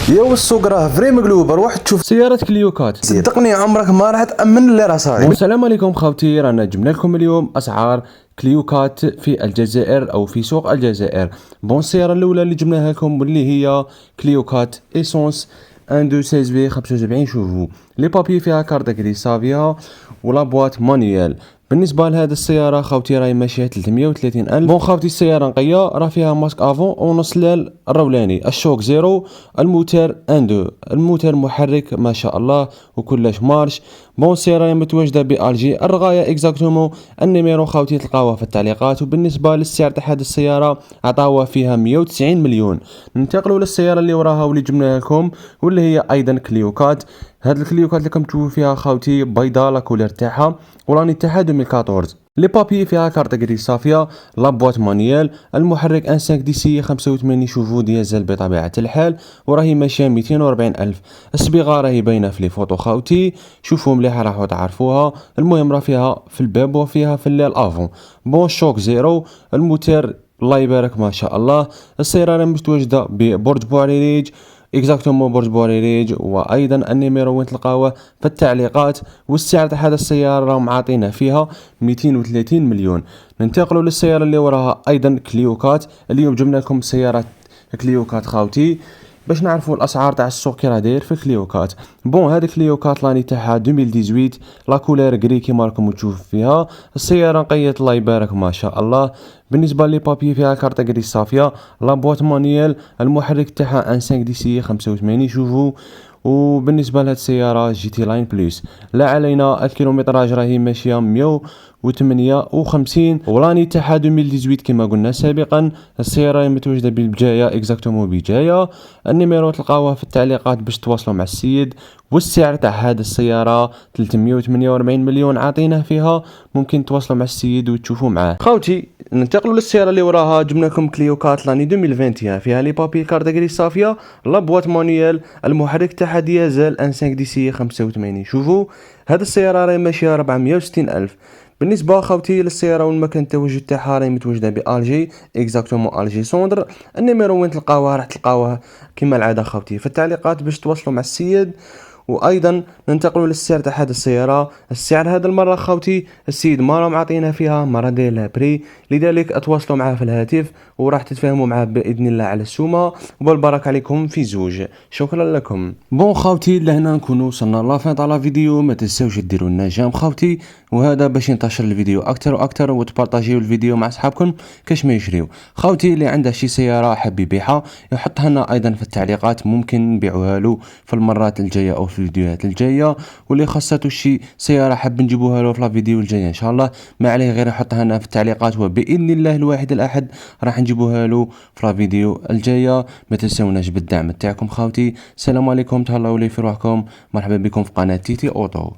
يا السوق راه فري مقلوب، روح تشوف سيارة كليوكات. صدقني عمرك ما راح تأمن اللي راه صاير. السلام عليكم خوتي، رانا جبنا لكم اليوم اسعار كليوكات في الجزائر او في سوق الجزائر. السيارة الاولى اللي جبناها لكم واللي هي كليوكات ايسونس 1.2 في 75 شوفو. لي بابي فيها كارت غريس فيها ولا بواط مانيوال. بالنسبه لهذه السياره خوتي راهي ماشيه 330 الف. خوتي السياره نقيه، راه فيها ماسك افون ونص لال الرولاني، الشوك زيرو، الموتور ان الموتور محرك ما شاء الله وكلش مارش. السياره متواجده بالجي الرغايه اكزاكتومون. النيميرو خوتي تلقاوها في التعليقات. وبالنسبه للسعر تاع هذه السياره عطاوها فيها 190 مليون. ننتقلوا للسياره اللي وراها واللي جبناها لكم واللي هي ايضا كليوكات. هاد الكليوكات اللي راكم تشوفوا فيها خوتي بيضاء لا كولير تاعها وراني تاعها 2014. لي بابي فيها كارت غريس صافيه، لا بواط مانيال، المحرك ان 5 دي سي 85 شوفو ديزل بطبيعه الحال، وراهي ماشيه 240 الف. الصبيغه راهي باينه في لي فوتو خوتي، شوفوا مليح راحوا تعرفوها. المهم راه فيها في الباب وفيها في الافون. شوك زيرو، الموتور الله يبارك ما شاء الله. السياره متواجده ببرج بوعريريج اكزاكتومون، برج بوعريريج. وايضا النيميرو وين تلقاوه في التعليقات. والسعر تاع هذا السياره راهم عاطينا فيها 230 مليون. ننتقلوا للسياره اللي وراها ايضا كليوكات. اليوم جبنا لكم سياره كليوكات خاوتي باش نعرفوا الاسعار تاع السوق كي راه داير في كليوكات. هذه كليوكات لاني تاعها 2018 لا كولير غري كيما راكم تشوفوا فيها. السياره نقيت الله يبارك ما شاء الله. بالنسبه لي بابي فيها كارت غريس صافيه، لا بواط مانيال، المحرك تاعها ان 5 دي سي 85 شوفو. وبالنسبه لهاد السياره جي تي لاين بلس. لا علينا الكيلومتراج راهي ماشيه 158 وراني تاعها 2018 كما قلنا سابقا. السياره متواجده بالبجايه اكزاكتومون بجايه. النيميرو تلقاوه في التعليقات باش تواصلوا مع السيد. والسعر تاع هذه السياره 348 مليون عاطينه فيها. ممكن تواصلوا مع السيد وتشوفوا معاه خوتي. ننتقلوا للسياره اللي وراها. جبنا لكم كليوكات لاني 2021 فيها لي بابي كارت غريس صافيه، لا بواط مانيال، المحرك تاعها ديزل ان 5 دي سي 85 شوفوا. هذه السياره راهي ماشيه 460 الف. بالنسبه خوتي للسياره والمكان التواجد تاعها راهي متواجده بالجي اكزاكتومون الجي سوندر. النيميرو وين تلقاوها راح تلقاوها كما العاده خوتي في التعليقات باش تواصلوا مع السيد. وايضا ننتقلوا للسعر تاع هذه السياره. السعر هذا المره خوتي السيد ما راه معطينا فيها، ما راه داير لها بري، لذلك اتواصلوا معاه في الهاتف وراح تتفاهموا معاه باذن الله على السومه. والبركه عليكم في زوج. شكرا لكم. خوتي لهنا نكونوا وصلنا لا فين تاع لا فيديو. ما تنساوش ديروا لنا جيم خوتي، وهذا باش ينتشر الفيديو اكثر واكثر، وتبارطاجيو الفيديو مع صحابكم كاش ما يشريو. خوتي اللي عنده شي سياره حاب يبيعها يحطها لنا ايضا في التعليقات، ممكن نبيعوها له في المرات الجايه او في الفيديوهات الجايه. واللي خاصته شي سياره حاب نجيبوها له في الفيديو الجايه ان شاء الله، ما عليه غير يحطها لنا في التعليقات، وباذن الله الواحد الاحد راح نجيبوها له في الفيديو الجايه. ما تنسوناش بالدعم تاعكم خوتي. السلام عليكم، تهلاو لي في روحكم. مرحبا بكم في قناه تيتي اوتو.